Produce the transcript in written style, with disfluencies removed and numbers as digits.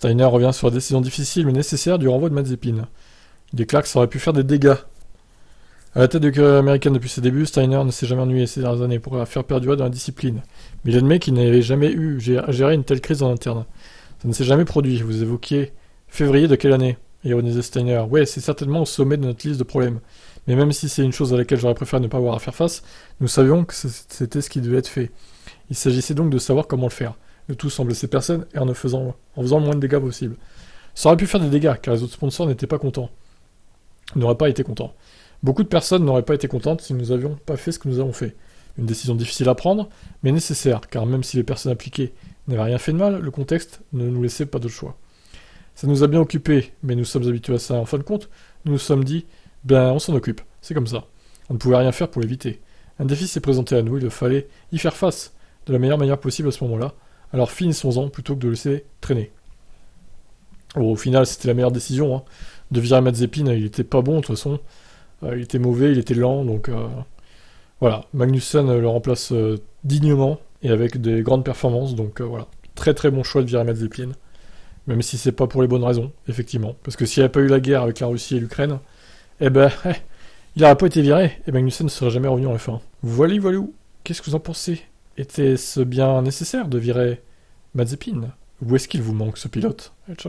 Steiner revient sur la décision difficile mais nécessaire du renvoi de Mazepin. Il déclare que ça aurait pu faire des dégâts. À la tête de l'écurie américaine depuis ses débuts, Steiner ne s'est jamais ennuyé ces dernières années pour faire perdurer dans la discipline. Mais il admet qu'il n'avait jamais eu à gérer une telle crise en interne. Ça ne s'est jamais produit. Vous évoquiez février de quelle année? Ironisait Steiner. Ouais, c'est certainement au sommet de notre liste de problèmes. Mais même si c'est une chose à laquelle j'aurais préféré ne pas avoir à faire face, nous savions que c'était ce qui devait être fait. Il s'agissait donc de savoir comment le faire. Le tout sans blesser personne et en faisant le moins de dégâts possible. Ça aurait pu faire des dégâts, car les autres sponsors n'étaient pas contents. Ils n'auraient pas été contents. Beaucoup de personnes n'auraient pas été contentes si nous n'avions pas fait ce que nous avons fait. Une décision difficile à prendre, mais nécessaire, car même si les personnes impliquées n'avaient rien fait de mal, le contexte ne nous laissait pas d'autre choix. Ça nous a bien occupés, mais nous sommes habitués à ça. En fin de compte, nous nous sommes dit, on s'en occupe, c'est comme ça. On ne pouvait rien faire pour l'éviter. Un défi s'est présenté à nous, il fallait y faire face, de la meilleure manière possible à ce moment-là, alors finissons-en plutôt que de laisser traîner. Bon, au final, c'était la meilleure décision, hein. De virer Mazepin, il était pas bon de toute façon, il était mauvais, il était lent, donc voilà. Magnussen le remplace dignement et avec des grandes performances, donc voilà. Très très bon choix de virer Mazepin, même si c'est pas pour les bonnes raisons, effectivement. Parce que s'il n'y avait pas eu la guerre avec la Russie et l'Ukraine, il n'aurait pas été viré, et Magnussen ne serait jamais revenu en F1. Voilà. Qu'est-ce que vous en pensez? Était-ce bien nécessaire de virer Mazepin? Ou est-ce qu'il vous manque ce pilote? Ciao.